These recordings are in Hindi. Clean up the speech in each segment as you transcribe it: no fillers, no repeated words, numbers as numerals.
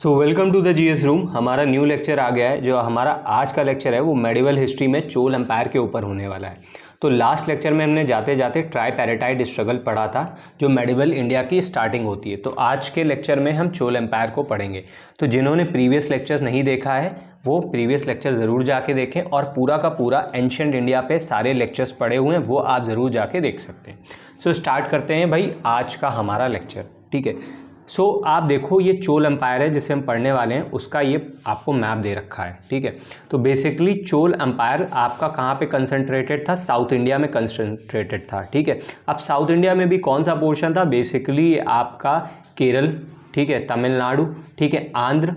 So welcome to the GS room. हमारा न्यू लेक्चर आ गया है। जो हमारा आज का लेक्चर है वो मेडिवल हिस्ट्री में चोल एम्पायर के ऊपर होने वाला है। तो लास्ट लेक्चर में हमने जाते जाते ट्राईपैरेटाइड स्ट्रगल पढ़ा था जो मेडिवल इंडिया की स्टार्टिंग होती है। तो आज के लेक्चर में हम चोल एम्पायर को पढ़ेंगे। तो जिन्होंने प्रीवियस लेक्चर नहीं देखा है वो प्रीवियस लेक्चर ज़रूर जाके देखें, और पूरा का पूरा एंशिएंट इंडिया पे सारे लेक्चर्स पढ़े हुए हैं वो आप ज़रूर जाके देख सकते हैं। सो स्टार्ट करते हैं भाई आज का हमारा लेक्चर। ठीक है, सो आप देखो ये चोल एम्पायर है जिसे हम पढ़ने वाले हैं, उसका ये आपको मैप दे रखा है। ठीक है, तो बेसिकली चोल एम्पायर आपका कहाँ पे कंसंट्रेटेड था? साउथ इंडिया में कंसंट्रेटेड था। ठीक है, अब साउथ इंडिया में भी कौन सा पोर्शन था? बेसिकली आपका केरल, ठीक है, तमिलनाडु, ठीक है, आंध्र,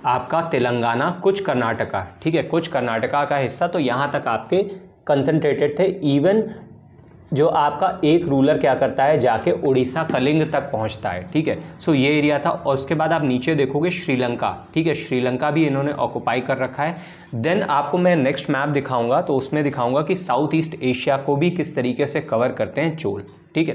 आपका तेलंगाना, कुछ कर्नाटका, ठीक है, कुछ कर्नाटका का हिस्सा, तो यहाँ तक आपके कंसंट्रेटेड थे। इवन जो आपका एक रूलर क्या करता है, जाके उड़ीसा कलिंग तक पहुंचता है। ठीक है, सो ये एरिया था। और उसके बाद आप नीचे देखोगे श्रीलंका, ठीक है, श्रीलंका भी इन्होंने ऑक्युपाई कर रखा है। देन आपको मैं नेक्स्ट मैप दिखाऊंगा तो उसमें दिखाऊंगा कि साउथ ईस्ट एशिया को भी किस तरीके से कवर करते हैं चोल। ठीक है,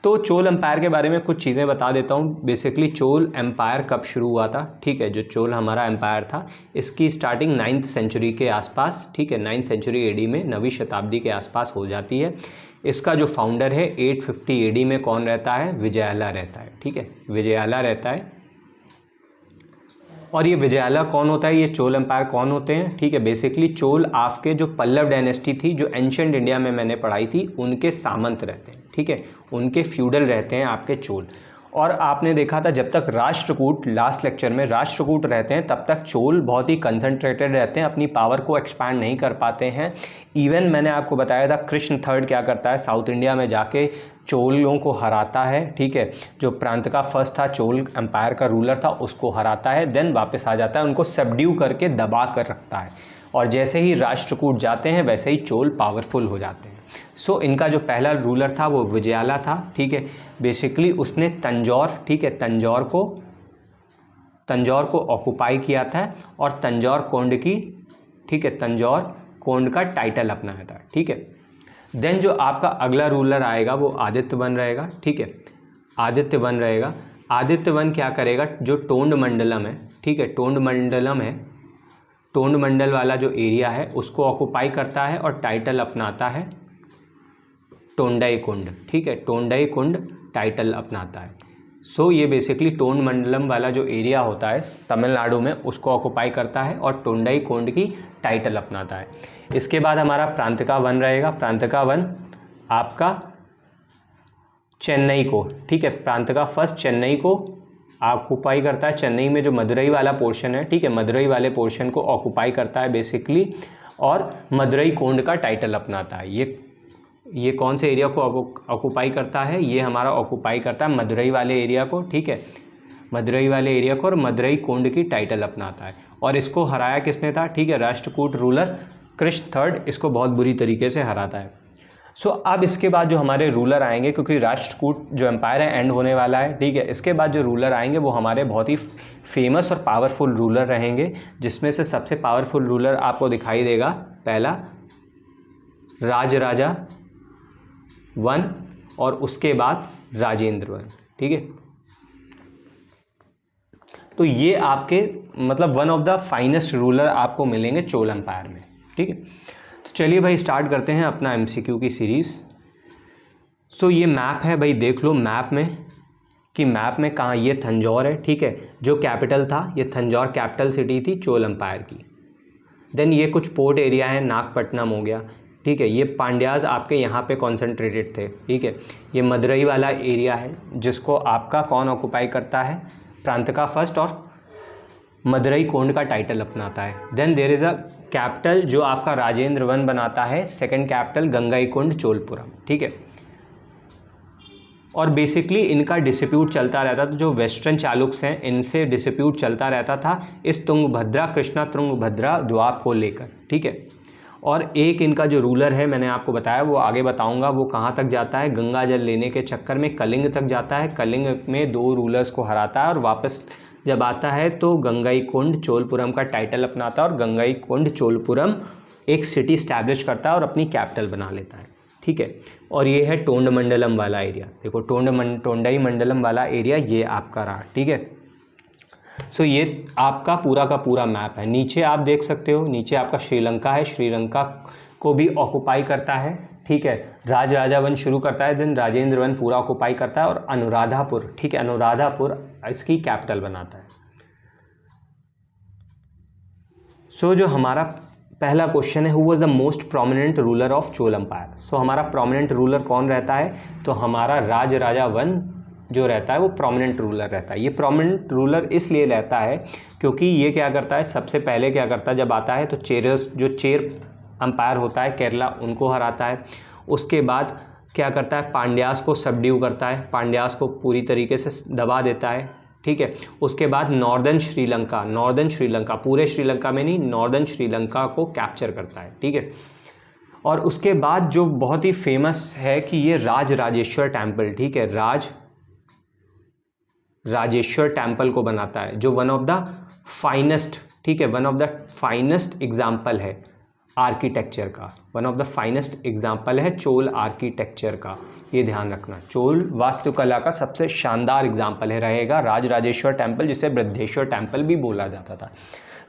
तो चोल एम्पायर के बारे में कुछ चीज़ें बता देता हूँ। बेसिकली चोल एम्पायर कब शुरू हुआ था? ठीक है, जो चोल हमारा एम्पायर था इसकी स्टार्टिंग 9th सेंचुरी के आसपास, ठीक है, 9th सेंचुरी एडी में, 9वीं शताब्दी के आसपास हो जाती है। इसका जो फाउंडर है 850 एडी में कौन रहता है? विजयाला रहता है। ठीक है, विजयाला रहता है। और ये विजयाला कौन होता है? ये चोल एम्पायर कौन होते हैं? ठीक है, बेसिकली चोल आपके जो पल्लव डायनेस्टी थी जो एंशिएंट इंडिया में मैंने पढ़ाई थी उनके सामंत रहते हैं। ठीक है, उनके फ्यूडल रहते हैं आपके चोल। और आपने देखा था जब तक राष्ट्रकूट, लास्ट लेक्चर में राष्ट्रकूट रहते हैं तब तक चोल बहुत ही कंसंट्रेटेड रहते हैं, अपनी पावर को एक्सपैंड नहीं कर पाते हैं। इवन मैंने आपको बताया था कृष्ण थर्ड क्या करता है, साउथ इंडिया में जाके चोलों को हराता है। ठीक है, जो प्रांत का फर्स्ट था चोल एम्पायर का रूलर था उसको हराता है, देन वापस आ जाता है, उनको सबड्यू करके दबा कर रखता है। और जैसे ही राष्ट्रकूट जाते हैं वैसे ही चोल पावरफुल हो जाते हैं। सो इनका जो पहला रूलर था वो विजयाला था। ठीक है, बेसिकली उसने तंजौर, ठीक है, तंजौर को ऑक्युपाई किया था और तंजौर कोंड की, ठीक है, तंजौर कोंड का टाइटल अपनाया था। ठीक है, देन जो आपका अगला रूलर आएगा वो आदित्य वन रहेगा। ठीक है, आदित्य वन रहेगा। आदित्य वन क्या करेगा? जो टोंड मंडलम है, ठीक है, टोंड मंडलम है, टोंड मंडल वाला जो एरिया है उसको ऑक्युपाई करता है और टाइटल अपनाता है टोंडई कुंड। ठीक है, टोंडई कुंड टाइटल अपनाता है। सो ये बेसिकली टोंड मंडलम वाला जो एरिया होता है तमिलनाडु में उसको ऑक्युपाई करता है और टोंडई कुंड की टाइटल अपनाता है। इसके बाद हमारा प्रांत का वन रहेगा। प्रांत का वन आपका चेन्नई को, ठीक है, प्रांत का फर्स्ट चेन्नई को ऑक्युपाई करता है। चेन्नई में जो मदुरई वाला पोर्शन है, ठीक है, मदुरई वाले पोर्शन को ऑक्युपाई करता है बेसिकली, और मदुरई कोंड का टाइटल अपनाता है। ये कौन से एरिया को ऑक्युपाई करता है? ये हमारा ऑक्युपाई करता है मदुरई वाले एरिया को। ठीक है, मदुरई वाले एरिया को, और मदुरई कोंड की टाइटल अपनाता है। और इसको हराया किसने था? ठीक है, राष्ट्रकूट रूलर कृष्ण थर्ड इसको बहुत बुरी तरीके से हराता है। सो अब इसके बाद जो हमारे रूलर आएंगे, क्योंकि राष्ट्रकूट जो एम्पायर है एंड होने वाला है, ठीक है, इसके बाद जो रूलर आएंगे वो हमारे बहुत ही फेमस और पावरफुल रूलर रहेंगे, जिसमें से सबसे पावरफुल रूलर आपको दिखाई देगा पहला राजराजा वन और उसके बाद राजेंद्र वन। ठीक है, तो ये आपके मतलब one of the finest ruler आपको मिलेंगे चोल एम्पायर में। ठीक है, तो चलिए भाई स्टार्ट करते हैं अपना एमसीक्यू की सीरीज़। सो ये मैप है भाई, देख लो मैप में कि मैप में कहाँ, ये तंजौर है। ठीक है, जो कैपिटल था ये तंजौर कैपिटल सिटी थी चोल एम्पायर की। देन ये कुछ पोर्ट एरिया है, नागपट्टनम हो गया। ठीक है, ये पांड्याज आपके यहाँ पे कॉन्सेंट्रेटेड थे। ठीक है, ये मदुरई वाला एरिया है जिसको आपका कौन ऑक्युपाई करता है? प्रांत का फर्स्ट, और मदुरई कोंड का टाइटल अपनाता है। Then there is a capital जो आपका राजेंद्र वन बनाता है, सेकंड कैपिटल गंगाईकुंड चोलपुरम। ठीक है, और बेसिकली इनका डिस्प्यूट चलता रहता था, जो वेस्टर्न चालुक्स हैं इनसे डिस्प्यूट चलता रहता था इस तुंगभद्रा, कृष्णा तुंगभद्रा द्वीप को लेकर। ठीक है, और एक इनका जो रूलर है मैंने आपको बताया, वो आगे बताऊंगा, वो कहाँ तक जाता है, गंगा जल लेने के चक्कर में कलिंग तक जाता है। कलिंग में 2 रूलर्स को हराता है और वापस जब आता है तो गंगाईकुंड चोलपुरम का टाइटल अपनाता है और गंगाईकुंड चोलपुरम एक सिटी स्टैब्लिश करता है और अपनी कैपिटल बना लेता है। ठीक है, और ये है टोंड मंडलम वाला एरिया। देखो टोंडई मंडलम वाला एरिया ये आपका रहा। ठीक है, सो ये आपका पूरा का पूरा मैप है। नीचे आप देख सकते हो, नीचे आपका श्रीलंका है, श्रीलंका को भी ऑक्युपाई करता है, ठीक है। राजराजा वन शुरू करता है, देन राजेंद्र वन पूरा ऑक्युपाई करता है, और अनुराधापुर, ठीक है, अनुराधापुर इसकी कैपिटल बनाता है। सो जो हमारा पहला क्वेश्चन है, who was the most prominent ruler of Chola empire. So हमारा प्रोमिनेंट रूलर कौन रहता है, तो हमारा राजराजा वन जो रहता है वो प्रोमिनेंट रूलर रहता है। ये प्रोमिनेंट रूलर इसलिए रहता है क्योंकि ये क्या करता है, सबसे पहले क्या करता है, जब आता है तो चेर एम्पायर होता है केरला, उनको हराता है। उसके बाद क्या करता है, पांड्यास को सबड्यू करता है, पांड्यास को पूरी तरीके से दबा देता है, ठीक है। उसके बाद नॉर्दर्न श्रीलंका, पूरे श्रीलंका में नहीं, नॉर्दर्न श्रीलंका को कैप्चर करता है, ठीक है। और उसके बाद जो बहुत ही फेमस है कि ये राजराजेश्वर टेम्पल, ठीक है, राजेश्वर टेम्पल को बनाता है, जो वन ऑफ द फाइनेस्ट, ठीक है, one of the finest example है आर्किटेक्चर का, one of the finest example है चोल आर्किटेक्चर का। ये ध्यान रखना, चोल वास्तुकला का सबसे शानदार एग्जाम्पल है रहेगा राजराजेश्वर टेम्पल, जिसे बृद्धेश्वर टेम्पल भी बोला जाता था।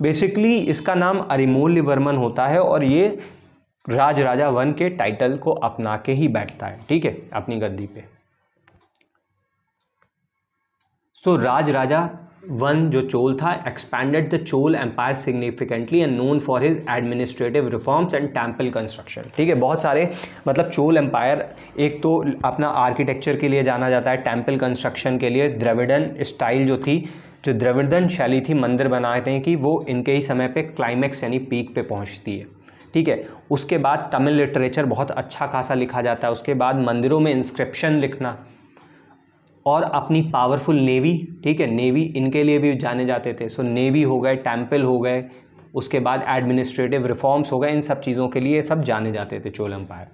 बेसिकली इसका नाम अरिमोल्यवर्मन होता है, और ये राजराजा वन के टाइटल को अपना के ही बैठता है, ठीक है, अपनी गद्दी पे। सो राजराजा वन जो चोल था expanded the Chola empire significantly and known for his administrative reforms and temple construction, ठीक है। बहुत सारे मतलब चोल एम्पायर एक तो अपना आर्किटेक्चर के लिए जाना जाता है, टेम्पल कंस्ट्रक्शन के लिए द्रविड़न स्टाइल जो थी, जो द्रविड़न शैली थी मंदिर बनाने की, वो इनके ही समय पे क्लाइमैक्स यानी पीक पे पहुंचती है, ठीक है। उसके बाद तमिल लिटरेचर बहुत अच्छा खासा लिखा जाता है। उसके बाद मंदिरों में इंस्क्रिप्शन लिखना और अपनी पावरफुल नेवी, ठीक है, नेवी इनके लिए भी जाने जाते थे। सो नेवी हो गए, टेम्पल हो गए, उसके बाद एडमिनिस्ट्रेटिव रिफॉर्म्स हो गए, इन सब चीज़ों के लिए सब जाने जाते थे चोल एम्पायर।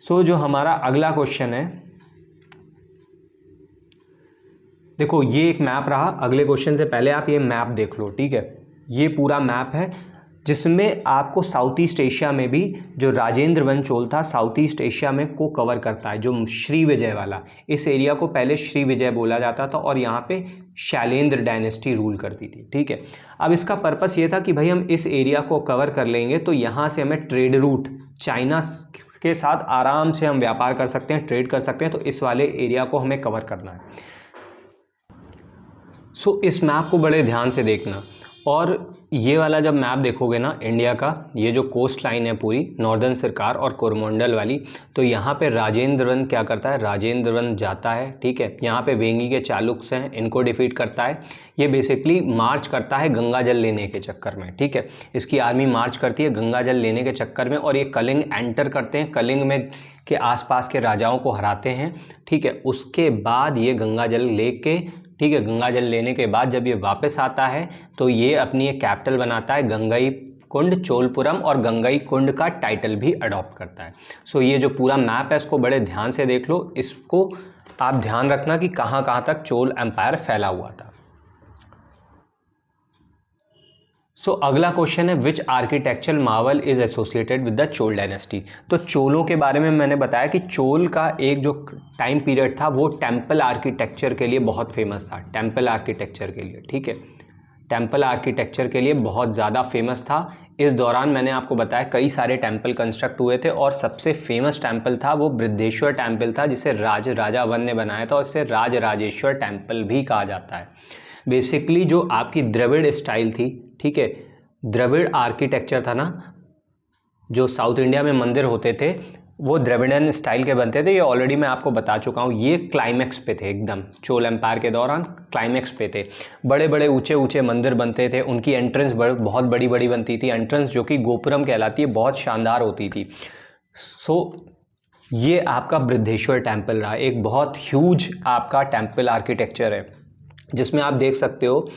सो जो हमारा अगला क्वेश्चन है, देखो ये एक मैप रहा, अगले क्वेश्चन से पहले आप ये मैप देख लो, ठीक है। ये पूरा मैप है जिसमें आपको साउथ ईस्ट एशिया में भी जो राजेंद्र वन चोल था साउथ ईस्ट एशिया में को कवर करता है, जो श्री विजय वाला, इस एरिया को पहले श्री विजय बोला जाता था और यहाँ पे शैलेंद्र डायनेस्टी रूल करती थी, ठीक है। अब इसका पर्पस ये था कि भाई हम इस एरिया को कवर कर लेंगे तो यहाँ से हमें ट्रेड रूट चाइना के साथ आराम से हम व्यापार कर सकते हैं, ट्रेड कर सकते हैं, तो इस वाले एरिया को हमें कवर करना है। सो इस मैप को बड़े ध्यान से देखना, और ये वाला जब मैप देखोगे ना इंडिया का, ये जो कोस्ट लाइन है पूरी नॉर्दर्न सरकार और कोरमंडल वाली, तो यहाँ पे राजेंद्र वन क्या करता है, राजेंद्र वन जाता है, ठीक है। यहाँ पे वेंगी के चालुक्य हैं, इनको डिफीट करता है। ये बेसिकली मार्च करता है गंगा जल लेने के चक्कर में, ठीक है। इसकी आर्मी मार्च करती है गंगा जल लेने के चक्कर में, और ये कलिंग एंटर करते हैं, कलिंग में के आसपास के राजाओं को हराते हैं, ठीक है। उसके बाद ये गंगा जल लेके, ठीक है, गंगा जल लेने के बाद जब ये वापस आता है तो ये अपनी एक कैपिटल बनाता है गंगई कुंड चोलपुरम, और गंगई कुंड का टाइटल भी अडॉप्ट करता है। सो ये जो पूरा मैप है इसको बड़े ध्यान से देख लो, इसको आप ध्यान रखना कि कहाँ कहाँ तक चोल एम्पायर फैला हुआ था। सो अगला क्वेश्चन है which architectural marvel is associated with the Chola dynasty. तो चोलों के बारे में मैंने बताया कि चोल का एक जो टाइम पीरियड था वो टेम्पल आर्किटेक्चर के लिए बहुत फेमस था, टेम्पल आर्किटेक्चर के लिए, ठीक है, टेम्पल आर्किटेक्चर के लिए बहुत ज़्यादा फेमस था। इस दौरान मैंने आपको बताया कई सारे टेम्पल कंस्ट्रक्ट हुए थे, और सबसे फेमस टेम्पल था वो बृद्धेश्वर टेम्पल था, जिसे राजा वन ने बनाया था, और इसे राजराजेश्वर टेम्पल भी कहा जाता है। बेसिकली जो आपकी द्रविड़ स्टाइल थी, ठीक है, द्रविड़ आर्किटेक्चर था ना, जो साउथ इंडिया में मंदिर होते थे वो द्रविड़न स्टाइल के बनते थे। ये ऑलरेडी मैं आपको बता चुका हूँ, ये क्लाइमैक्स पे थे एकदम, चोल एम्पायर के दौरान क्लाइमैक्स पे थे। बड़े बड़े ऊंचे ऊंचे मंदिर बनते थे, उनकी एंट्रेंस बहुत बड़ी बड़ी बनती थी, एंट्रेंस जो कि गोपुरम कहलाती है, बहुत शानदार होती थी। सो ये आपका बृद्धेश्वर टेम्पल रहा, एक बहुत ह्यूज आपका टेम्पल आर्किटेक्चर है, जिसमें आप देख सकते हो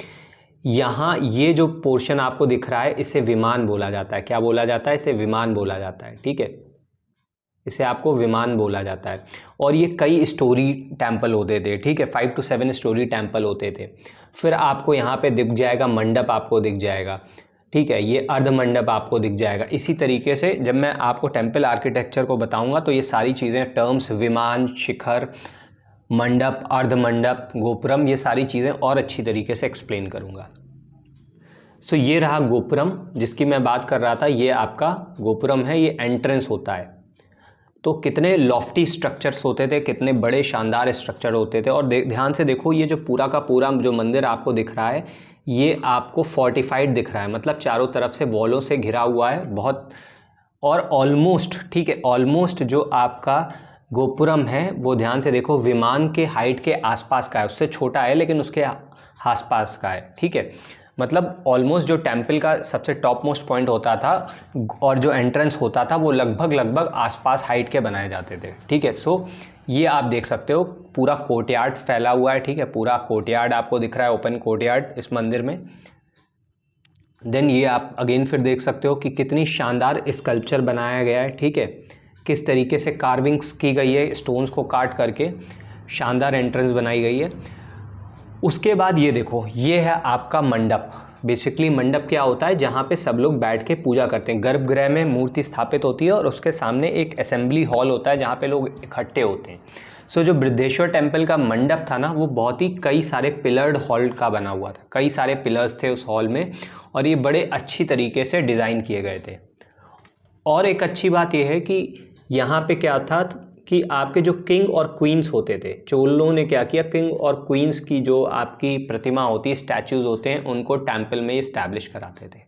यहाँ ये जो पोर्शन आपको दिख रहा है इसे विमान बोला जाता है। क्या बोला जाता है? इसे विमान बोला जाता है, ठीक है, इसे आपको विमान बोला जाता है। और ये कई स्टोरी टेम्पल होते थे, ठीक है, 5 to 7 स्टोरी टेम्पल होते थे। फिर आपको यहाँ पे दिख जाएगा मंडप, आपको दिख जाएगा, ठीक है, ये अर्ध मंडप आपको दिख जाएगा। इसी तरीके से जब मैं आपको टेम्पल आर्किटेक्चर को बताऊंगा तो ये सारी चीज़ें टर्म्स विमान, शिखर, मंडप, अर्धमंडप, गोपुरम, ये सारी चीज़ें और अच्छी तरीके से एक्सप्लेन करूँगा। सो ये रहा गोपुरम जिसकी मैं बात कर रहा था, ये आपका गोपुरम है, ये एंट्रेंस होता है। तो कितने लॉफ्टी स्ट्रक्चर्स होते थे, कितने बड़े शानदार स्ट्रक्चर होते थे। और ध्यान से देखो, ये जो पूरा का पूरा जो मंदिर आपको दिख रहा है, ये आपको फोर्टिफाइड दिख रहा है, मतलब चारों तरफ से वॉलों से घिरा हुआ है बहुत। और ऑलमोस्ट, ठीक है, ऑलमोस्ट जो आपका गोपुरम है वो ध्यान से देखो विमान के हाइट के आसपास का है, उससे छोटा है लेकिन उसके आसपास का है, ठीक है। मतलब ऑलमोस्ट जो टेम्पल का सबसे टॉप मोस्ट पॉइंट होता था और जो एंट्रेंस होता था वो लगभग आसपास हाइट के बनाए जाते थे, ठीक है। सो ये आप देख सकते हो पूरा कोर्टयार्ड फैला हुआ है, ठीक है, पूरा कोर्टयार्ड आपको दिख रहा है, ओपन कोर्टयार्ड इस मंदिर में। देन ये आप अगेन फिर देख सकते हो कि कितनी शानदार स्कल्पचर बनाया गया है, ठीक है, किस तरीके से कार्विंग्स की गई है, स्टोन्स को काट करके शानदार एंट्रेंस बनाई गई है। उसके बाद ये देखो, ये है आपका मंडप। बेसिकली मंडप क्या होता है, जहाँ पे सब लोग बैठ के पूजा करते हैं। गर्भगृह में मूर्ति स्थापित होती है और उसके सामने एक असेंबली हॉल होता है जहाँ पे लोग इकट्ठे होते हैं। सो जो बृहदेश्वर टेम्पल का मंडप था ना, वो बहुत ही कई सारे पिलर्ड हॉल का बना हुआ था, कई सारे पिलर्स थे उस हॉल में और ये बड़े अच्छी तरीके से डिज़ाइन किए गए थे। और एक अच्छी बात यह है कि यहाँ पे क्या था कि आपके जो किंग और क्वींस होते थे, चोलों ने क्या किया, किंग और क्वींस की जो आपकी प्रतिमा होती है, स्टैचूज़ होते हैं, उनको टेम्पल में इस्टेब्लिश कराते थे,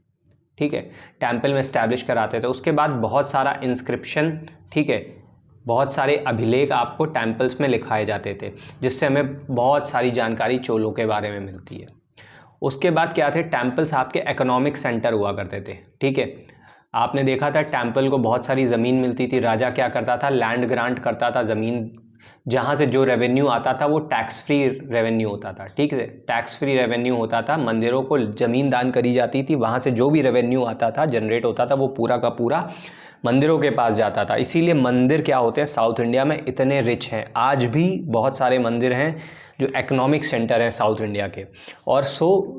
ठीक है, टेम्पल में इस्टेब्लिश कराते थे। उसके बाद बहुत सारा इंस्क्रिप्शन, ठीक है, बहुत सारे अभिलेख आपको टेम्पल्स में लिखाए जाते थे, जिससे हमें बहुत सारी जानकारी चोलों के बारे में मिलती है। उसके बाद क्या थे, टेम्पल्स आपके इकोनॉमिक सेंटर हुआ करते थे, ठीक है। आपने देखा था टेम्पल को बहुत सारी ज़मीन मिलती थी, राजा क्या करता था, लैंड ग्रांट करता था, ज़मीन जहाँ से जो रेवेन्यू आता था वो टैक्स फ्री रेवेन्यू होता था, ठीक है, टैक्स फ्री रेवेन्यू होता था। मंदिरों को ज़मीन दान करी जाती थी, वहाँ से जो भी रेवेन्यू आता था, जनरेट होता था, वो पूरा का पूरा मंदिरों के पास जाता था। इसीलिए मंदिर क्या होते हैं साउथ इंडिया में इतने रिच हैं। आज भी बहुत सारे मंदिर हैं जो इकोनॉमिक सेंटर हैं साउथ इंडिया के। और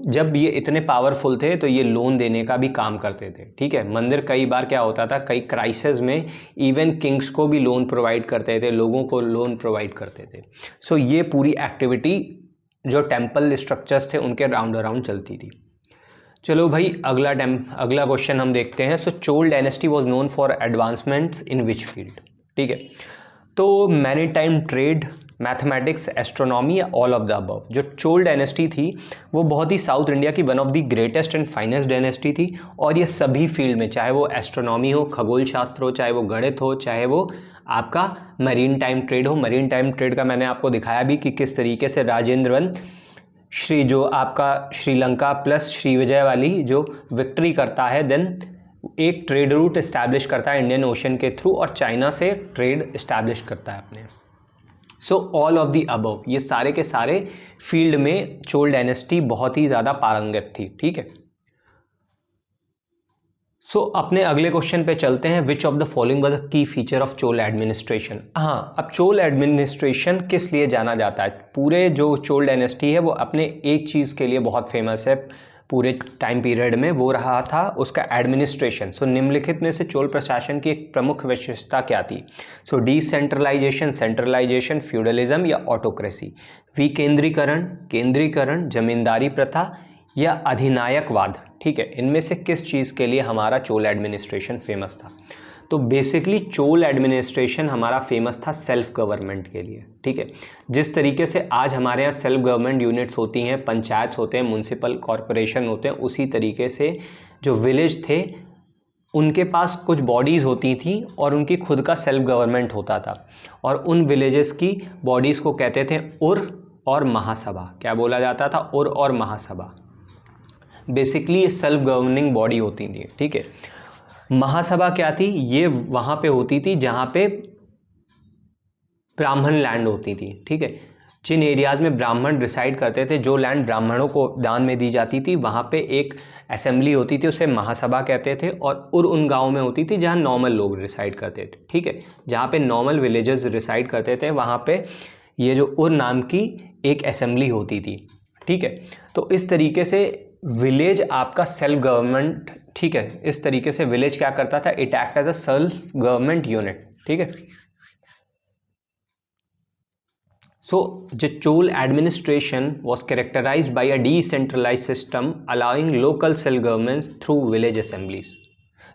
जब ये इतने पावरफुल थे तो ये लोन देने का भी काम करते थे, ठीक है। मंदिर कई बार क्या होता था, कई क्राइसिस में इवन किंग्स को भी लोन प्रोवाइड करते थे, लोगों को लोन प्रोवाइड करते थे। ये पूरी एक्टिविटी जो टेम्पल स्ट्रक्चर्स थे उनके राउंड अराउंड चलती थी। चलो भाई, अगला क्वेश्चन हम देखते हैं। Chola dynasty was known for advancements in which field, ठीक है। तो मैरीटाइम ट्रेड, मैथमेटिक्स, एस्ट्रोनॉमी या ऑल ऑफ द अबव। जो चोल डायनेस्टी थी वो बहुत ही साउथ इंडिया की one of the greatest and finest dynasty थी। और ये सभी फील्ड में, चाहे वो एस्ट्रोनॉमी हो, खगोल शास्त्र हो, चाहे वो गणित हो, चाहे वो आपका मरीन टाइम ट्रेड हो। मरीन टाइम ट्रेड का मैंने आपको दिखाया भी कि किस तरीके से राजेंद्र वन जो आपका श्रीलंका प्लस श्रीविजय वाली जो विक्ट्री करता है, देन एक ट्रेड रूट इस्टेब्लिश करता है इंडियन ओशन के थ्रू और चाइना से ट्रेड इस्टेब्लिश करता है अपने। ऑल ऑफ द अबव, ये सारे के सारे फील्ड में चोल डायनेस्टी बहुत ही ज़्यादा पारंगत थी, ठीक है। अपने अगले क्वेश्चन पे चलते हैं। विच of the following was a की फीचर ऑफ चोल एडमिनिस्ट्रेशन। हाँ, अब चोल एडमिनिस्ट्रेशन किस लिए जाना जाता है, पूरे जो चोल डायनेस्टी है वो अपने एक चीज़ के लिए बहुत फेमस है पूरे टाइम पीरियड में, वो रहा था उसका एडमिनिस्ट्रेशन। निम्नलिखित में से चोल प्रशासन की एक प्रमुख विशेषता क्या थी। डिसेंट्रलाइजेशन, सेंट्रलाइजेशन, फ्यूडलिज्म या ऑटोक्रेसी, विकेंद्रीकरण, केंद्रीकरण, जमींदारी प्रथा या अधिनायकवाद, ठीक है। इनमें से किस चीज़ के लिए हमारा चोल एडमिनिस्ट्रेशन फेमस था। तो बेसिकली चोल एडमिनिस्ट्रेशन हमारा फेमस था सेल्फ गवर्नमेंट के लिए, ठीक है। जिस तरीके से आज हमारे यहाँ सेल्फ गवर्नमेंट यूनिट्स होती हैं, पंचायत होते हैं, म्यूनसिपल कॉरपोरेशन होते हैं, उसी तरीके से जो विलेज थे उनके पास कुछ बॉडीज़ होती थी और उनकी खुद का सेल्फ गवर्नमेंट होता था। और उन विलेजेस की बॉडीज़ को कहते थे उर और महासभा। क्या बोला जाता था, उर और महासभा। बेसिकली ये सेल्फ गवर्निंग बॉडी होती थी, ठीक है। महासभा क्या थी, ये वहाँ पे होती थी जहाँ पे ब्राह्मण लैंड होती थी, ठीक है। जिन एरियाज़ में ब्राह्मण रिसाइड करते थे, जो लैंड ब्राह्मणों को दान में दी जाती थी, वहाँ पे एक असेंबली होती थी, उसे महासभा कहते थे। और उन गाँव में होती थी जहाँ नॉर्मल लोग रिसाइड करते थे, ठीक है। जहाँ पे नॉर्मल विलेजेस रिसाइड करते थे वहाँ पे ये जो उर नाम की एक असेंबली होती थी, ठीक है। तो इस तरीके से विलेज आपका सेल्फ गवर्नमेंट, ठीक है, इस तरीके से विलेज क्या करता था, it act as a self government unit, ठीक है। So, the Chol administration was characterized by a decentralized system allowing local self governments through village assemblies.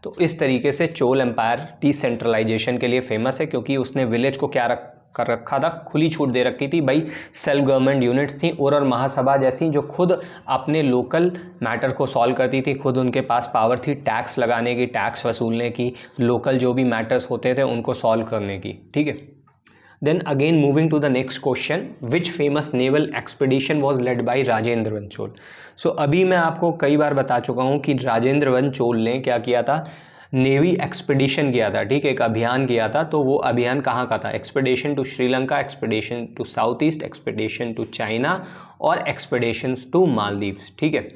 तो इस तरीके से चोल एम्पायर डिसेंट्रलाइजेशन के लिए फेमस है, क्योंकि उसने विलेज को क्या कर रखा था, खुली छूट दे रखी थी भाई। सेल्फ गवर्नमेंट यूनिट्स थी और महासभा जैसी, जो खुद अपने लोकल मैटर को सॉल्व करती थी, खुद उनके पास पावर थी टैक्स लगाने की, टैक्स वसूलने की, लोकल जो भी मैटर्स होते थे उनको सॉल्व करने की, ठीक है। Then again moving to the next question, which famous naval expedition was led by Rajendra one Chola? So अभी मैं आपको कई बार बता चुका हूँ कि राजेंद्र वन चोल ने क्या किया था, नेवी एक्सपीडिशन किया था, ठीक है, एक अभियान किया था। तो वो अभियान कहाँ का था? Expedition to Sri Lanka, expedition to south east, expedition to China और एक्सपीडिशंस टू मालदीव्स, ठीक है।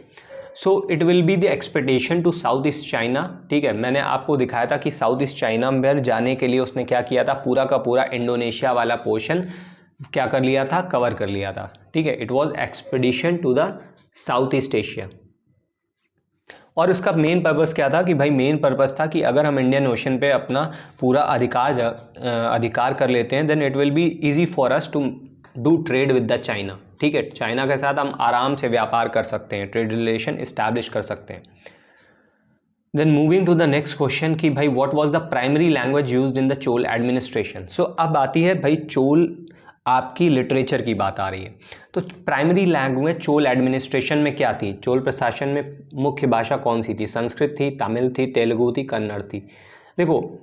So it will be the expectation to south east China, ठीक है। मैंने आपको दिखाया था कि साउथ ईस्ट चाइना में जाने के लिए उसने क्या किया था, पूरा का पूरा इंडोनेशिया वाला पोर्शन क्या कर लिया था, कवर कर लिया था, ठीक है। It was expedition to the south east Asia. और इसका मेन पर्पस क्या था कि भाई मेन पर्पस था कि अगर हम इंडियन ओशन पे अपना पूरा अधिकार कर लेते हैं, then it will be easy for us to do trade with the China, ठीक है। चाइना के साथ हम आराम से व्यापार कर सकते हैं, ट्रेड रिलेशन इस्टेब्लिश कर सकते हैं। Then moving to the next question कि भाई what was the primary language used in the Chola administration. So अब आती है भाई चोल आपकी लिटरेचर की बात आ रही है। तो प्राइमरी लैंग्वेज चोल एडमिनिस्ट्रेशन में क्या थी, चोल प्रशासन में मुख्य भाषा कौन सी थी? संस्कृत थी, तमिल थी, तेलुगु थी, कन्नड़ थी। देखो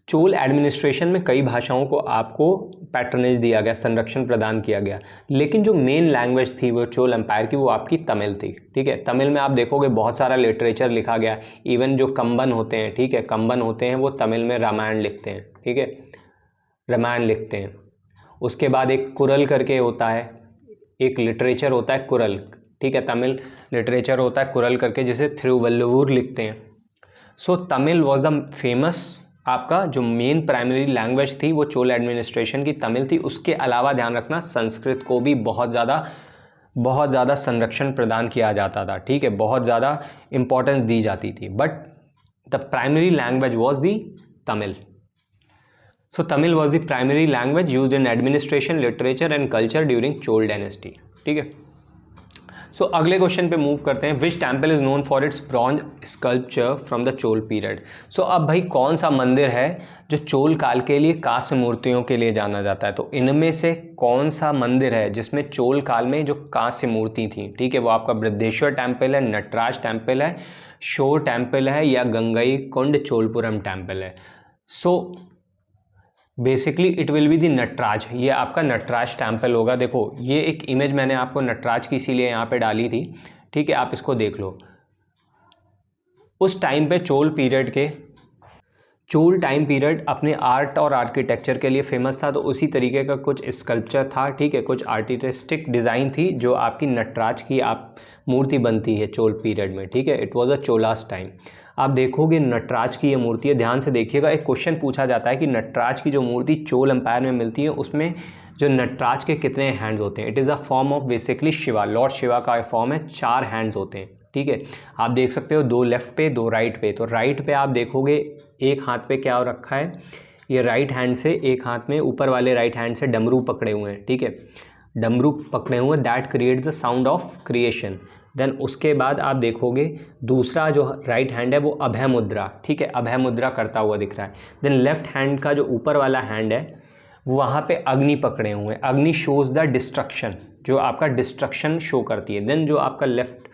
चोल एडमिनिस्ट्रेशन में कई भाषाओं को आपको पैट्रनेज दिया गया, संरक्षण प्रदान किया गया, लेकिन जो मेन लैंग्वेज थी वो चोल एम्पायर की, वो आपकी तमिल थी, ठीक है। तमिल में आप देखोगे बहुत सारा लिटरेचर लिखा गया, इवन जो कंबन होते हैं, ठीक है, कंबन होते हैं वो तमिल में रामायण लिखते हैं, ठीक है, रामायण लिखते हैं। उसके बाद एक कुरल करके होता है, एक लिटरेचर होता है कुरल, ठीक है, तमिल लिटरेचर होता है कुरल करके, जिसे थिरुवल्लुवर लिखते हैं। सो तमिल वॉज द फेमस, आपका जो मेन प्राइमरी लैंग्वेज थी वो चोल एडमिनिस्ट्रेशन की तमिल थी। उसके अलावा ध्यान रखना संस्कृत को भी बहुत ज़्यादा संरक्षण प्रदान किया जाता था, ठीक है, बहुत ज़्यादा इंपॉर्टेंस दी जाती थी, but the primary language was the Tamil. So Tamil was the primary language used in administration, literature and culture during Chola dynasty, ठीक है। सो अगले क्वेश्चन पे मूव करते हैं। Which temple is known for its bronze sculpture from the Chola period. So अब भाई कौन सा मंदिर है जो चोल काल के लिए कांस्य मूर्तियों के लिए जाना जाता है? तो इनमें से कौन सा मंदिर है जिसमें चोल काल में जो कांस्य मूर्ति थी, ठीक है, वो आपका बृहदेश्वर टेम्पल है, नटराज टेम्पल है, शोर टेम्पल है, या गंगई कुंड चोलपुरम टेम्पल है? So basically it will be the Nataraja, ये आपका नटराज टेम्पल होगा। देखो ये एक इमेज मैंने आपको नटराज की इसीलिए यहाँ पे डाली थी, ठीक है, आप इसको देख लो। उस टाइम पे चोल टाइम पीरियड अपने आर्ट और आर्किटेक्चर के लिए फेमस था, तो उसी तरीके का कुछ स्कल्पचर था, ठीक है, कुछ आर्टिस्टिक डिज़ाइन थी जो आपकी नटराज की आप मूर्ति बनती है चोल पीरियड में, ठीक है। It was a Cholas time. आप देखोगे नटराज की ये मूर्ति है, ध्यान से देखिएगा। एक क्वेश्चन पूछा जाता है कि नटराज की जो मूर्ति चोल एम्पायर में मिलती है उसमें जो नटराज के कितने हैंड्स होते हैं? It is a form of basically Shiva, Lord Shiva का फॉर्म है, 4 हैंड्स होते हैं, ठीक है। आप देख सकते हो 2 लेफ्ट पे 2 राइट पे। तो राइट पे आप देखोगे एक हाथ पे क्या हो रखा है, ये राइट हैंड से, एक हाथ में ऊपर वाले राइट हैंड से डमरू पकड़े हुए हैं, ठीक है, डमरू पकड़े हुए, that creates the sound of creation. Then उसके बाद आप देखोगे दूसरा जो राइट हैंड है वो अभय मुद्रा, ठीक है, अभय मुद्रा करता हुआ दिख रहा है। देन लेफ्ट हैंड का जो ऊपर वाला हैंड है वहाँ पे अग्नि पकड़े हुए हैं, अग्नि शोज द डिस्ट्रक्शन, जो आपका डिस्ट्रक्शन शो करती है। देन जो आपका लेफ्ट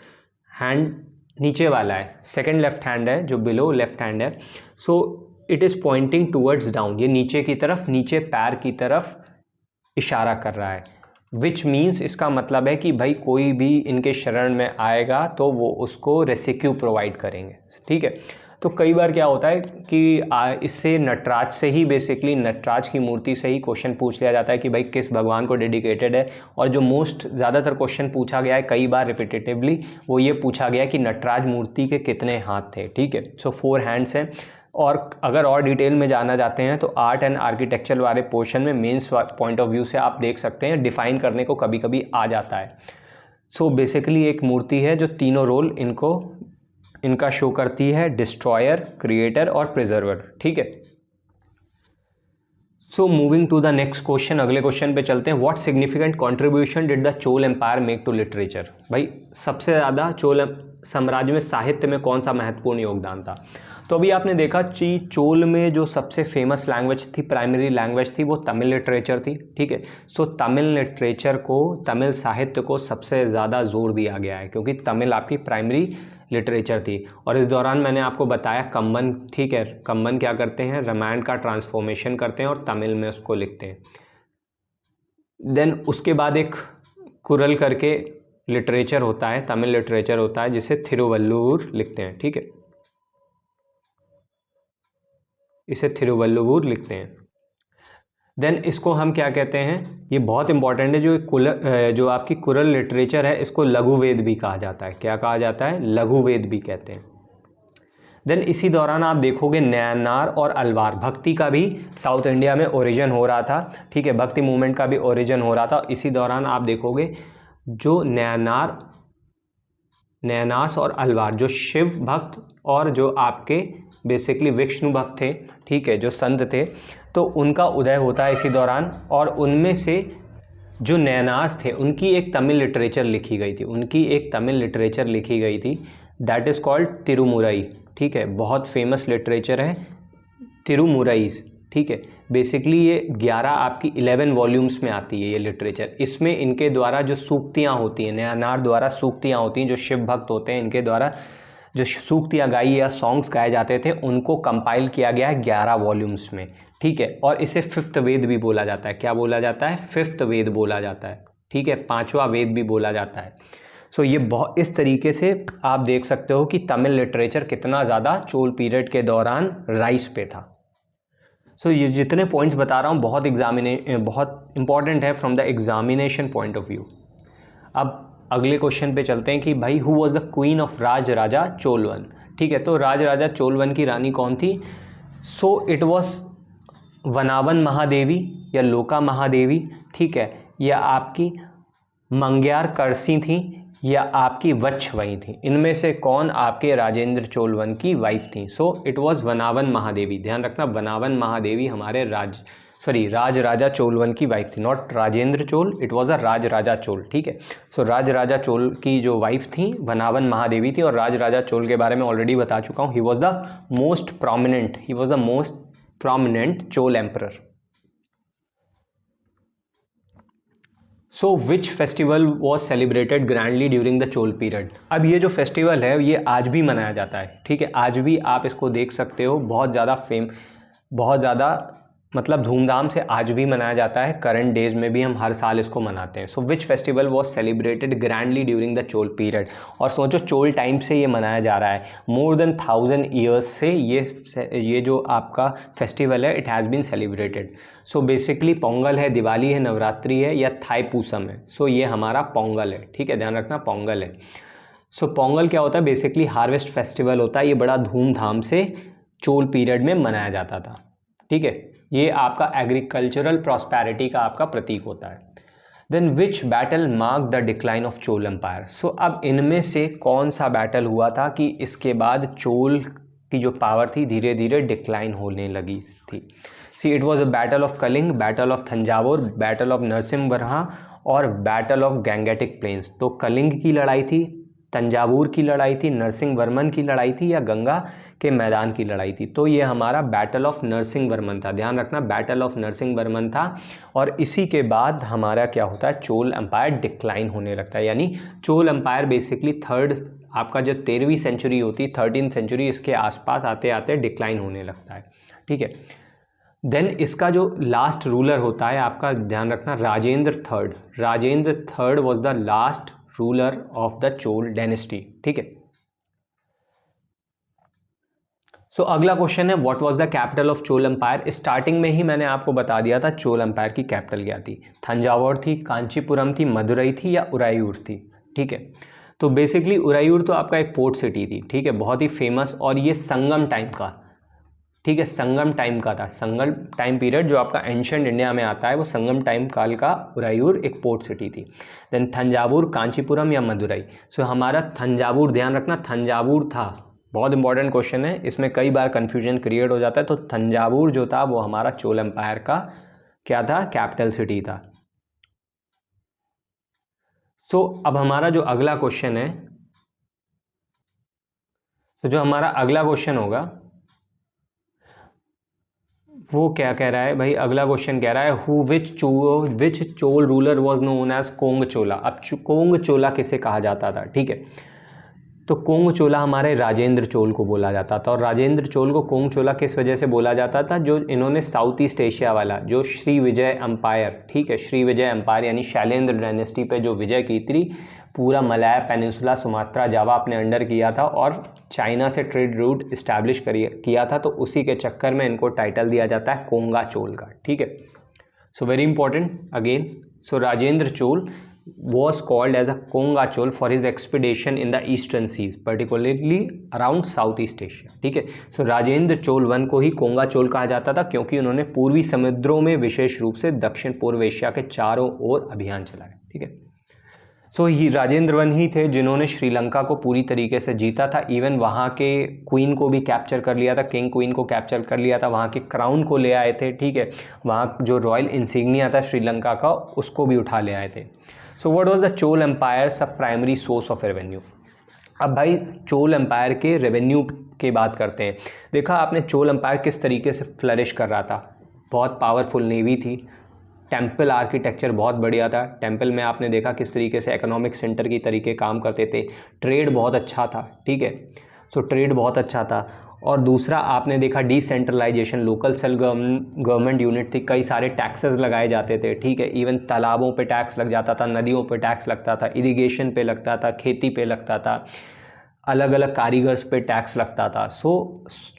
हैंड नीचे वाला है, सेकंड लेफ्ट हैंड है जो बिलो लेफ्ट हैंड है, so it is pointing towards down, ये नीचे की तरफ, नीचे पैर की तरफ इशारा कर रहा है। विच मीन्स इसका मतलब है कि भाई कोई भी इनके शरण में आएगा तो वो उसको रेस्क्यू प्रोवाइड करेंगे, ठीक है। तो कई बार क्या होता है कि इससे नटराज से ही, बेसिकली नटराज की मूर्ति से ही क्वेश्चन पूछ लिया जाता है कि भाई किस भगवान को डेडिकेटेड है। और जो मोस्ट ज़्यादातर क्वेश्चन पूछा गया है कई बार रिपीटेटिवली, वो ये पूछा गया है कि नटराज मूर्ति के कितने हाथ थे, ठीक है। सो 4 हैंड्स हैं। और अगर और डिटेल में जाना चाहते हैं तो आर्ट एंड आर्किटेक्चर वाले पोर्शन में मेंस पॉइंट ऑफ व्यू से आप देख सकते हैं, डिफाइन करने को कभी कभी आ जाता है। सो बेसिकली एक मूर्ति है जो तीनों रोल इनका शो करती है, डिस्ट्रॉयर, क्रिएटर और प्रिजर्वर, ठीक है। So moving to the next question, अगले क्वेश्चन पे चलते हैं। What significant contribution did the Chola empire make to literature? भाई सबसे ज़्यादा चोल साम्राज्य में साहित्य में कौन सा महत्वपूर्ण योगदान था? तो अभी आपने देखा कि चोल में जो सबसे फेमस लैंग्वेज थी, प्राइमरी लैंग्वेज थी, वो तमिल लिटरेचर थी। ठीक है, सो तमिल लिटरेचर को, तमिल साहित्य को सबसे ज़्यादा जोर दिया गया है क्योंकि तमिल आपकी प्राइमरी लिटरेचर थी। और इस दौरान मैंने आपको बताया कम्बन, ठीक है, कम्बन क्या करते हैं, रामायण का ट्रांसफॉर्मेशन करते हैं और तमिल में उसको लिखते हैं। देन उसके बाद एक कुरल करके लिटरेचर होता है, तमिल लिटरेचर होता है, जिसे थिरुवल्लुवर लिखते हैं। ठीक है, इसे थिरुवल्लुवर लिखते हैं। देन इसको हम क्या कहते हैं, ये बहुत इंपॉर्टेंट है, जो आपकी कुरल लिटरेचर है, इसको लघुवेद भी कहा जाता है। क्या कहा जाता है? लघुवेद भी कहते हैं। देन इसी दौरान आप देखोगे नैनार और अलवार, भक्ति का भी साउथ इंडिया में ओरिजिन हो रहा था। ठीक है, भक्ति मूवमेंट का भी ओरिजिन हो रहा था। इसी दौरान आप देखोगे जो नैनास और अलवार, जो शिव भक्त और जो आपके बेसिकली विष्णु भक्त थे, ठीक है, जो संत थे, तो उनका उदय होता है इसी दौरान। और उनमें से जो नैनास थे उनकी एक तमिल लिटरेचर लिखी गई थी, दैट इज़ कॉल्ड तिरुमुरई। ठीक है, बहुत फेमस लिटरेचर है तिरुमुरईस। ठीक है, बेसिकली ये 11 आपकी 11 वॉल्यूम्स में आती है ये लिटरेचर। इसमें इनके द्वारा जो सूक्तियाँ होती हैं, नैनार द्वारा सूक्तियाँ होती हैं, जो शिव भक्त होते हैं इनके द्वारा जो सूक्तियाँ गाई या सॉन्ग्स गाए जाते थे, उनको कंपाइल किया गया है 11 वॉल्यूम्स में। ठीक है, और इसे फिफ्थ वेद भी बोला जाता है। क्या बोला जाता है? फिफ्थ वेद बोला जाता है। ठीक है, 5वां वेद भी बोला जाता है। सो ये बहुत, इस तरीके से आप देख सकते हो कि तमिल लिटरेचर कितना ज़्यादा चोल पीरियड के दौरान राइज पे था। सो ये जितने पॉइंट्स बता रहा हूँ बहुत इंपॉर्टेंट है from the examination point of view. अब अगले क्वेश्चन पे चलते हैं कि भाई who was the queen of Raj Raja Chola one? ठीक है, तो राज राजा चोलवन की रानी कौन थी? So it was Vanavan Mahadevi या लोका महादेवी, ठीक है, या आपकी मंग्यार करसी थी, या आपकी वच्छवई थी। इनमें से कौन आपके राजेंद्र चोलवन की वाइफ थी? So it was Vanavan Mahadevi. ध्यान रखना, वनावन महादेवी हमारे राज राजा चोलवन की वाइफ थी, not Rajendra Chola, it was a Raj Raja Chola. ठीक है, सो राज राजा चोल की जो वाइफ थी वनावन महादेवी थी। और राज राजा चोल के बारे में ऑलरेडी बता चुका हूँ, he was the most prominent Chola emperor. So which festival was celebrated grandly during the Chola period? अब ये जो फेस्टिवल है ये आज भी मनाया जाता है। ठीक है, आज भी आप इसको देख सकते हो, बहुत ज़्यादा मतलब धूमधाम से आज भी मनाया जाता है। करंट डेज में भी हम हर साल इसको मनाते हैं। So which festival was celebrated grandly during the Chola period? और सोचो चोल टाइम से ये मनाया जा रहा है, मोर देन 1000 ईयर्स से ये जो आपका फेस्टिवल है it has been celebrated. So basically Pongal है, दिवाली है, नवरात्रि है या थाई पूसम है। सो ये हमारा पोंगल है। ठीक है, ध्यान रखना पोंगल है। सो पोंगल क्या होता है? बेसिकली हार्वेस्ट फेस्टिवल होता है। ये बड़ा धूमधाम से चोल पीरियड में मनाया जाता था। ठीक है, ये आपका एग्रीकल्चरल प्रॉस्पेरिटी का आपका प्रतीक होता है। Then which battle mark the decline of Chola empire? So अब इनमें से कौन सा बैटल हुआ था कि इसके बाद चोल की जो पावर थी धीरे धीरे डिक्लाइन होने लगी थी? See it was a battle of Kalinga, battle of Thanjavur, battle of Narasimhavarma और बैटल ऑफ गैंगेटिक प्लेन्स। तो कलिंग की लड़ाई थी, तंजावुर की लड़ाई थी, नरसिंहवर्मन की लड़ाई थी या गंगा के मैदान की लड़ाई थी? तो ये हमारा बैटल ऑफ नरसिंहवर्मन था। ध्यान रखना, बैटल ऑफ नरसिंहवर्मन था। और इसी के बाद हमारा क्या होता है? चोल एम्पायर डिक्लाइन होने लगता है। यानी चोल एम्पायर बेसिकली आपका जो 13वीं सेंचुरी होती है, 13th सेंचुरी, इसके आसपास आते आते डिक्लाइन होने लगता है। ठीक है, देन इसका जो लास्ट रूलर होता है आपका, ध्यान रखना, Rajendra third was the last ruler of the Chola dynasty. ठीक है, सो अगला क्वेश्चन है what was the capital of Chola empire? Starting में ही मैंने आपको बता दिया था चोल एम्पायर की कैपिटल क्या थी। थंजावुर थी, कांचीपुरम थी, मदुरई थी या उरायूर थी? ठीक है, तो बेसिकली उरायूर तो आपका एक पोर्ट सिटी थी। ठीक है, बहुत ही फेमस, और ये संगम टाइम का, ठीक है, संगम टाइम का था। संगम टाइम पीरियड जो आपका एंशिएंट इंडिया में आता है वो संगम टाइम काल का उरायूर एक पोर्ट सिटी थी। देन थंजावुर, कांचीपुरम या मदुरई? सो हमारा थंजावुर, ध्यान रखना, थंजावुर था बहुत इंपॉर्टेंट क्वेश्चन है, इसमें कई बार कन्फ्यूजन क्रिएट हो जाता है। तो तंजावुर जो था वो हमारा चोल एम्पायर का क्या था, कैपिटल सिटी था। सो अब हमारा जो अगला क्वेश्चन है, तो जो हमारा अगला क्वेश्चन होगा वो क्या कह रहा है भाई, अगला क्वेश्चन कह रहा है who which Chola ruler was known as Kong Chola. अब कोंग चोला किसे कहा जाता था, ठीक है, तो कोंग चोला हमारे राजेंद्र चोल को बोला जाता था। और राजेंद्र चोल को कोंग चोला किस वजह से बोला जाता था, जो इन्होंने साउथ ईस्ट एशिया वाला जो श्री विजय एम्पायर, ठीक है, श्री विजय एम्पायर यानी शैलेंद्र डायनेस्टी पे जो विजय की थी, पूरा मलाया पेनिनसुला, सुमात्रा, जावा अपने अंडर किया था और चाइना से ट्रेड रूट इस्टेब्लिश किया था। तो उसी के चक्कर में इनको टाइटल दिया जाता है कोंगा चोल का, ठीक है। So very important again, so Rajendra Chola was called as a Konga Chol for his expedition in the eastern seas, particularly around Southeast Asia, ठीक है। सो राजेंद्र चोल वन को ही कोंगा चोल कहा जाता था क्योंकि उन्होंने पूर्वी समुद्रों में विशेष रूप से दक्षिण पूर्व एशिया के चारों ओर अभियान चलाए, ठीक है। सो ही राजेंद्र वन ही थे जिन्होंने श्रीलंका को पूरी तरीके से जीता था। इवन वहाँ के क्वीन को भी कैप्चर कर लिया था, किंग क्वीन को कैप्चर कर लिया था, वहाँ के क्राउन को ले आए थे, ठीक है, वहाँ जो रॉयल इंसिग्निया था श्रीलंका का उसको भी उठा ले आए थे। So what was the Chola empire सब प्राइमरी सोर्स ऑफ रेवेन्यू। अब भाई चोल एम्पायर के रेवेन्यू की बात करते हैं। देखा आपने चोल एम्पायर किस तरीके से फ्लरिश कर रहा था, बहुत पावरफुल नेवी थी, टेम्पल आर्किटेक्चर बहुत बढ़िया था, टेम्पल में आपने देखा किस तरीके से इकोनॉमिक सेंटर की तरीके काम करते थे, ट्रेड बहुत अच्छा था, ठीक है, सो ट्रेड बहुत अच्छा था। और दूसरा आपने देखा decentralization, local self government unit थी, कई सारे टैक्सेस लगाए जाते थे, ठीक है, इवन तालाबों पे टैक्स लग जाता था, नदियों पे टैक्स लगता था, इरिगेशन पे लगता था, खेती पे लगता था, अलग अलग कारीगर्स पे टैक्स लगता था। सो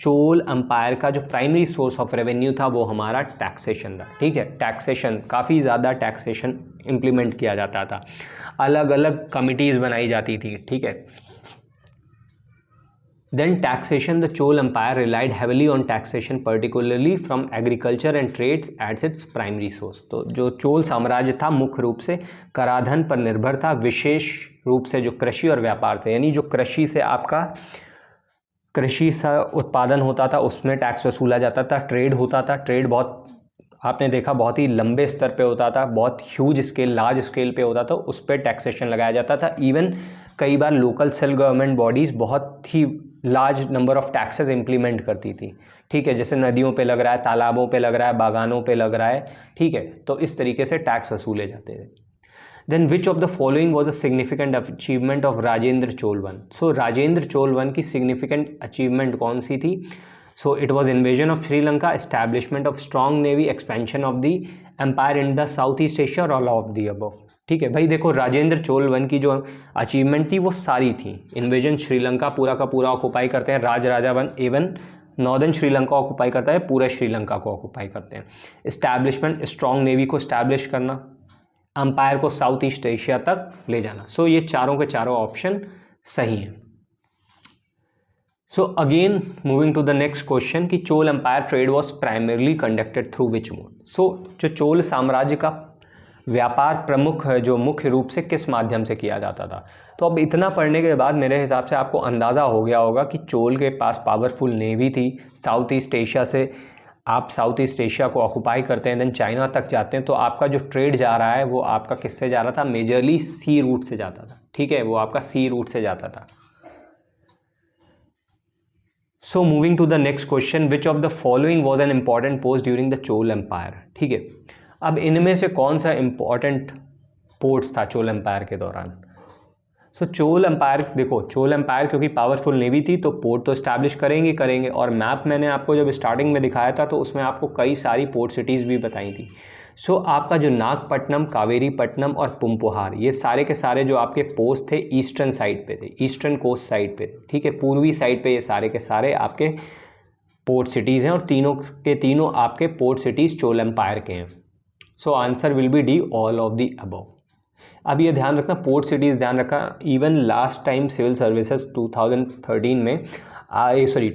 चोल एम्पायर का जो प्राइमरी सोर्स ऑफ रेवेन्यू था वो हमारा टैक्सेशन था, ठीक है, टैक्सेशन, काफ़ी ज़्यादा टैक्सेशन इम्प्लीमेंट किया जाता था, अलग अलग कमिटीज़ बनाई जाती थी, ठीक है। Then taxation, the Chol Empire relied heavily on taxation, particularly from agriculture and trades as its primary source। तो जो चोल साम्राज्य था मुख्य रूप से कराधान पर निर्भर था, विशेष रूप से जो कृषि और व्यापार थे, यानी जो कृषि से आपका कृषि से उत्पादन होता था उसमें टैक्स वसूला जाता था, ट्रेड होता था, ट्रेड बहुत आपने देखा बहुत ही लंबे स्तर पे होता था, बहुत ह्यूज स्केल, लार्ज स्केल पे होता था, उस पर टैक्सेशन लगाया जाता था। इवन कई बार लोकल सेल्फ गवर्नमेंट बॉडीज़ बहुत ही large number of taxes implement करती थी, ठीक है, जैसे नदियों पे लग रहा है, तालाबों पे लग रहा है, बागानों पे लग रहा है, ठीक है, तो इस तरीके से टैक्स वसूले जाते थे। Then which of the following was a significant achievement of Rajendra Chola one. So Rajendra Chola one की सिग्निफिकेंट अचीवमेंट कौन सी थी? So it was invasion of Sri Lanka, establishment of strong navy, expansion of the empire in the south east Asia और ऑल ऑफ दी अबव, ठीक है। भाई देखो राजेंद्र चोल वन की जो अचीवमेंट थी वो सारी थी, इन्वेजन श्रीलंका पूरा का पूरा ऑक्युपाई करते हैं, राजा वन एवन नॉर्दर्न श्रीलंका ऑक्युपाई करता है, पूरा श्रीलंका को ऑक्युपाई करते हैं, इस्टेब्लिशमेंट स्ट्रॉन्ग नेवी को इस्टेब्लिश करना, एम्पायर को साउथ ईस्ट एशिया तक ले जाना। सो ये चारों के चारों ऑप्शन सही हैं। So again moving to the next question कि Chola empire trade was primarily conducted through which mode. So जो चोल साम्राज्य का व्यापार प्रमुख है जो मुख्य रूप से किस माध्यम से किया जाता था। तो अब इतना पढ़ने के बाद मेरे हिसाब से आपको अंदाज़ा हो गया होगा कि चोल के पास पावरफुल नेवी थी, साउथ ईस्ट एशिया से आप साउथ ईस्ट एशिया को ऑक्युपाई करते हैं, देन चाइना तक जाते हैं, तो आपका जो ट्रेड जा रहा है वो आपका किससे जा रहा था? मेजरली सी रूट से जाता था, ठीक है, वो आपका सी रूट से जाता था। So moving to the next question, which of the following was an important post during the Chola empire, ठीक है। अब इनमें से कौन सा इंपॉर्टेंट पोर्ट्स था चोल एम्पायर के दौरान? सो चोल एम्पायर, देखो चोल एम्पायर क्योंकि पावरफुल नेवी थी तो पोर्ट तो इस्टेब्लिश करेंगे, और मैप मैंने आपको जब स्टार्टिंग में दिखाया था तो उसमें आपको कई सारी पोर्ट सिटीज़ भी बताई थी। सो आपका जो नागपट्टनम, कावेरीपट्टनम और पुम्पुहार, ये सारे के सारे जो आपके पोस्ट थे ईस्टर्न साइड पे थे, ईस्टर्न कोस्ट साइड पे, ठीक है, पूर्वी साइड पे ये सारे के सारे आपके पोर्ट सिटीज़ हैं और तीनों के तीनों आपके पोर्ट सिटीज़ चोल एम्पायर के हैं। So answer will be D, all of the above. अब ये ध्यान रखना, पोर्ट सिटीज़ ध्यान रखना, even last time civil services 2013 में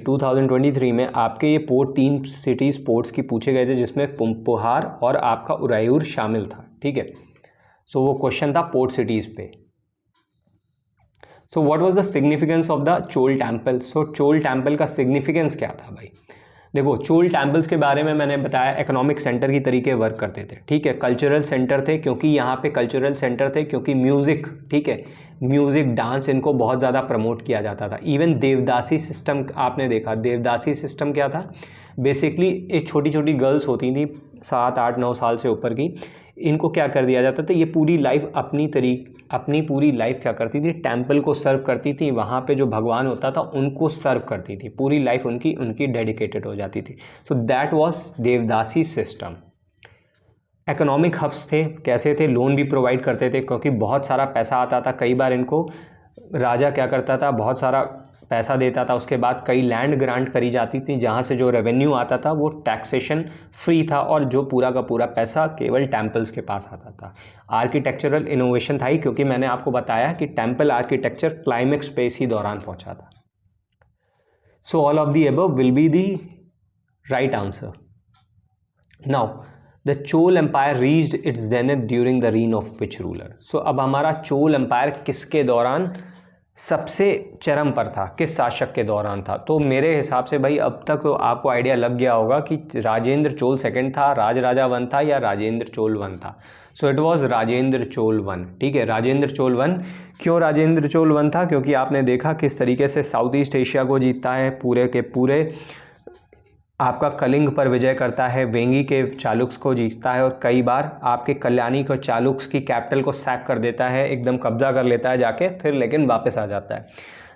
2023 में आपके ये पोर्ट 3 सिटीज़ पोर्ट्स की पूछे गए थे जिसमें पुम्पुहार और आपका उरायूर शामिल था, ठीक है। सो वो क्वेश्चन था पोर्ट सिटीज़ पे। So what was the significance of the Chola temple? So Chola temple का सिग्निफिकेंस क्या था भाई? देखो, चोल टेम्पल्स के बारे में मैंने बताया, इकोनॉमिक सेंटर की तरीके वर्क करते थे, ठीक है। कल्चरल सेंटर थे, क्योंकि यहाँ पे कल्चरल सेंटर थे क्योंकि म्यूज़िक, ठीक है, म्यूज़िक डांस इनको बहुत ज़्यादा प्रमोट किया जाता था। इवन देवदासी सिस्टम आपने देखा, देवदासी सिस्टम क्या था? बेसिकली एक छोटी छोटी गर्ल्स होती थी 7, 8, 9 साल से ऊपर की, इनको क्या कर दिया जाता था, ये पूरी लाइफ अपनी पूरी लाइफ क्या करती थी, टेम्पल को सर्व करती थी, वहाँ पे जो भगवान होता था उनको सर्व करती थी, पूरी लाइफ उनकी डेडिकेटेड हो जाती थी। So that was devadasi system. Economic hubs थे, कैसे थे? लोन भी प्रोवाइड करते थे, क्योंकि बहुत सारा पैसा आता था। कई बार इनको राजा क्या करता था, बहुत सारा पैसा देता था, उसके बाद कई लैंड ग्रांट करी जाती थी, जहाँ से जो रेवेन्यू आता था वो टैक्सेशन फ्री था, और जो पूरा का पूरा पैसा केवल टेम्पल्स के पास आता था। आर्किटेक्चरल इनोवेशन था ही, क्योंकि मैंने आपको बताया कि टेम्पल आर्किटेक्चर क्लाइमेक्स पेस ही दौरान पहुंचा था। So all of the above will be the right answer. Now the Chola empire reached its zenith during the reign of which ruler? So अब हमारा चोल एम्पायर किसके दौरान सबसे चरम पर था, किस शासक के दौरान था? तो मेरे हिसाब से भाई अब तक आपको आइडिया लग गया होगा कि राजेंद्र चोल सेकंड था, राजराजा वन था, या राजेंद्र चोल वन था। So it was Rajendra Chola one, ठीक है, राजेंद्र चोल वन। क्यों राजेंद्र चोल वन था? क्योंकि आपने देखा किस तरीके से साउथ ईस्ट एशिया को जीतता है, पूरे के पूरे आपका कलिंग पर विजय करता है, वेंगी के चालुक्स को जीतता है, और कई बार आपके कल्याणी को चालुक्स की कैपिटल को सैक कर देता है, एकदम कब्जा कर लेता है जाके, फिर लेकिन वापस आ जाता है।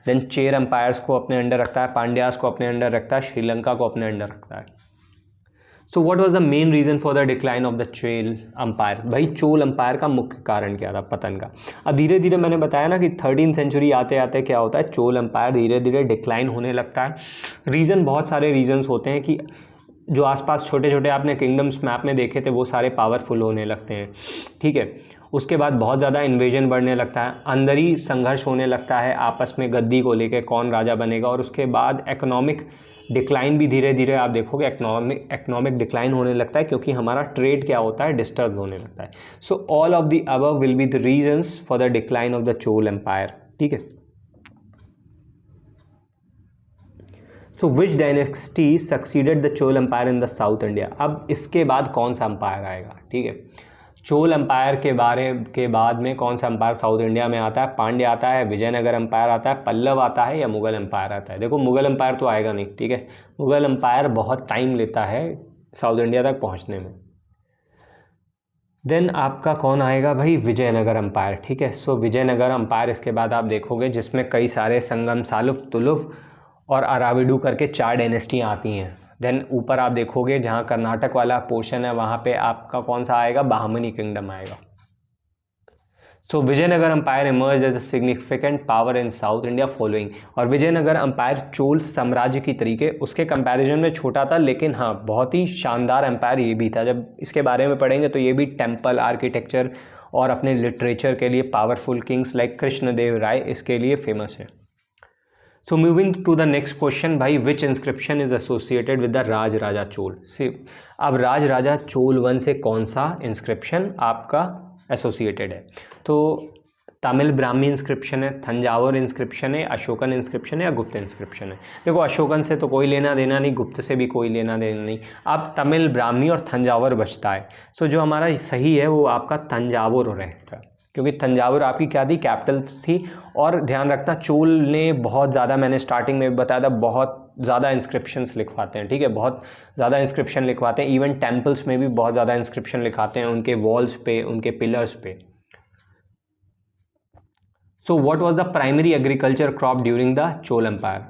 देन चेर एम्पायर्स को अपने अंडर रखता है, पांड्यास को अपने अंडर रखता है, श्रीलंका को अपने अंडर रखता है। So what was the main reason for the decline of the Chola empire? भाई चोल एम्पायर का मुख्य कारण क्या था पतन का? अब धीरे धीरे मैंने बताया ना कि 13वीं सेंचुरी आते आते क्या होता है, चोल एम्पायर धीरे धीरे डिक्लाइन होने लगता है। रीज़न, बहुत सारे रीजंस होते हैं कि जो आसपास छोटे छोटे आपने किंगडम्स मैप में देखे थे वो सारे पावरफुल होने लगते हैं, ठीक है। उसके बाद बहुत ज़्यादा इन्वेजन बढ़ने लगता है, अंदर ही संघर्ष होने लगता है आपस में गद्दी को लेकर कौन राजा बनेगा, और उसके बाद इकोनॉमिक डिक्लाइन भी धीरे धीरे आप देखोगे इकोनॉमिक डिक्लाइन होने लगता है, क्योंकि हमारा ट्रेड क्या होता है, डिस्टर्ब होने लगता है। So all of the above will be the reasons for the decline of the Chola empire, ठीक है। So which dynasty succeeded the Chola empire in the south India? अब इसके बाद कौन सा एम्पायर आएगा, ठीक है। चोल एम्पायर के बाद में कौन सा एम्पायर साउथ इंडिया में आता है? पांड्य आता है, विजयनगर एम्पायर आता है, पल्लव आता है, या मुगल एम्पायर आता है? देखो मुगल एम्पायर तो आएगा नहीं, ठीक है, मुगल एम्पायर बहुत टाइम लेता है साउथ इंडिया तक पहुंचने में। देन आपका कौन आएगा भाई? विजयनगर एम्पायर, ठीक है। सो विजयनगर एम्पायर इसके बाद आप देखोगे जिसमें कई सारे संगम, सालुफ, तुलुफ और अराविडू करके 4 डायनेस्टियाँ आती हैं। देन ऊपर आप देखोगे जहाँ कर्नाटक वाला पोर्शन है वहाँ पे आपका कौन सा आएगा? बाहमनी किंगडम आएगा। So Vijayanagar empire emerge as a significant power in south India following. और विजयनगर एम्पायर चोल साम्राज्य की तरीके उसके कंपैरिजन में छोटा था, लेकिन हाँ बहुत ही शानदार एम्पायर ये भी था। जब इसके बारे में पढ़ेंगे तो ये भी टेम्पल आर्किटेक्चर और अपने लिटरेचर के लिए powerful kings like Krishnadeva Raya इसके लिए फेमस है। So moving to the next question भाई, which inscription is associated with the Raj Raja Chola? अब राज राजा चोल वन से कौन सा इंस्क्रिप्शन आपका एसोसिएटेड है? तो तमिल ब्राह्मी इंस्क्रिप्शन है, थंजावुर इंस्क्रिप्शन है, अशोकन इंस्क्रिप्शन है, या गुप्त इंस्क्रिप्शन है? देखो अशोकन से तो कोई लेना देना नहीं, गुप्त से भी कोई लेना देना नहीं, अब तमिल ब्राह्मी और थंजावुर बचता है। सो जो हमारा सही है वो आपका तंजावुर रहेगा, क्योंकि तंजावुर आपकी क्या थी? कैपिटल थी। और ध्यान रखना चोल ने बहुत ज़्यादा, मैंने स्टार्टिंग में बताया था, बहुत ज़्यादा इंस्क्रिप्शंस लिखवाते हैं, ठीक है, बहुत ज़्यादा इंस्क्रिप्शन लिखवाते हैं। इवन टेम्पल्स में भी बहुत ज़्यादा इंस्क्रिप्शन लिखाते हैं, उनके वॉल्स पे, उनके पिलर्स पे। So what was the primary agriculture crop during the Chola empire?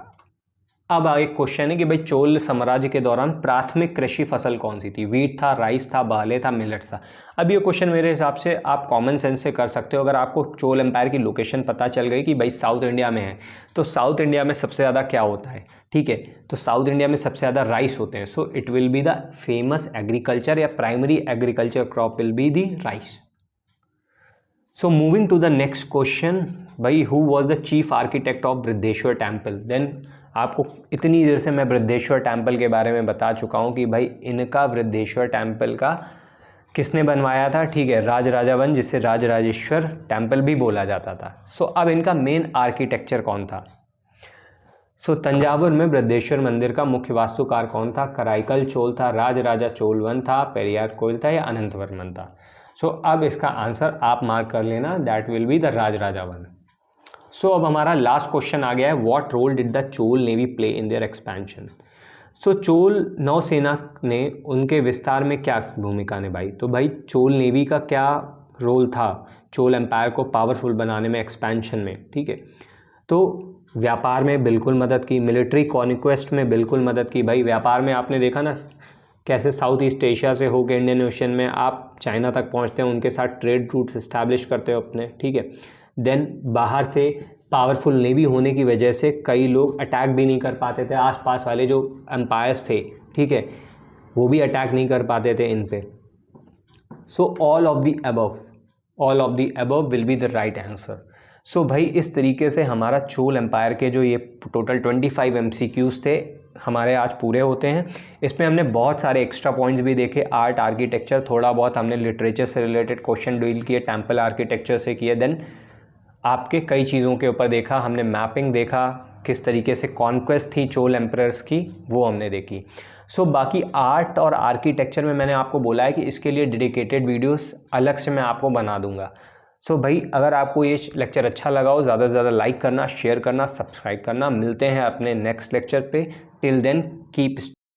अब एक क्वेश्चन है कि भाई चोल साम्राज्य के दौरान प्राथमिक कृषि फसल कौन सी थी? वीट था, राइस था, बार्ले था, मिलेट था? अब ये क्वेश्चन मेरे हिसाब से आप कॉमन सेंस से कर सकते हो। अगर आपको चोल एम्पायर की लोकेशन पता चल गई कि भाई साउथ इंडिया में है, तो साउथ इंडिया में सबसे ज़्यादा क्या होता है, ठीक है, तो साउथ इंडिया में सबसे ज़्यादा राइस होते हैं। So it will be the famous agriculture या primary agriculture crop will be the rice. So moving to the next question भाई, who was the chief architect of Brihadeshwara temple? Then आपको इतनी देर से मैं बृहदेश्वर टेम्पल के बारे में बता चुका हूँ कि भाई इनका बृहदेश्वर टेम्पल का किसने बनवाया था? ठीक है, राजराजा वन, जिसे राजराजेश्वर टेम्पल भी बोला जाता था। सो अब इनका मेन आर्किटेक्चर कौन था? सो तंजावुर में बृहदेश्वर मंदिर का मुख्य वास्तुकार कौन था? कराईकल चोल था, राजराजा चोल वन था, पेरियार कोयल था या अनंतवर्मन था? सो अब इसका आंसर आप मार्क कर लेना, that will be the Rajaraja one. So अब हमारा लास्ट क्वेश्चन आ गया है, what role did the Chola navy play in their expansion? So Chola नौसेना ने उनके विस्तार में क्या भूमिका निभाई? तो भाई चोल नेवी का क्या रोल था चोल एम्पायर को पावरफुल बनाने में, एक्सपेंशन में? ठीक है, तो व्यापार में बिल्कुल मदद की, मिलिट्री कॉन्क्वेस्ट में बिल्कुल मदद की। भाई व्यापार में आपने देखा ना कैसे साउथ ईस्ट एशिया से होकर इंडियन ओशन में आप चाइना तक पहुंचते हैं, उनके साथ ट्रेड रूट्स इस्टेब्लिश करते हो अपने। ठीक है, देन बाहर से पावरफुल नेवी होने की वजह से कई लोग अटैक भी नहीं कर पाते थे, आसपास वाले जो एम्पायर्स थे, ठीक है, वो भी अटैक नहीं कर पाते थे इन पे। So all of the above will be the right answer. So भाई इस तरीके से हमारा चोल एम्पायर के जो ये टोटल 25 MCQs थे हमारे आज पूरे होते हैं। इसमें हमने बहुत सारे एक्स्ट्रा पॉइंट्स भी देखे, आर्ट, आर्किटेक्चर, थोड़ा बहुत हमने लिटरेचर से रिलेटेड क्वेश्चन डील किए, टेम्पल आर्किटेक्चर से किए, देन आपके कई चीज़ों के ऊपर देखा हमने, मैपिंग देखा, किस तरीके से कॉन्क्वेस्ट थी चोल एम्परर्स की वो हमने देखी। सो बाकी आर्ट और आर्किटेक्चर में मैंने आपको बोला है कि इसके लिए डेडिकेटेड वीडियोस अलग से मैं आपको बना दूंगा। सो भाई अगर आपको ये लेक्चर अच्छा लगा हो, ज़्यादा से ज़्यादा लाइक करना, शेयर करना, सब्सक्राइब करना। मिलते हैं अपने नेक्स्ट लेक्चर पे। Till then keep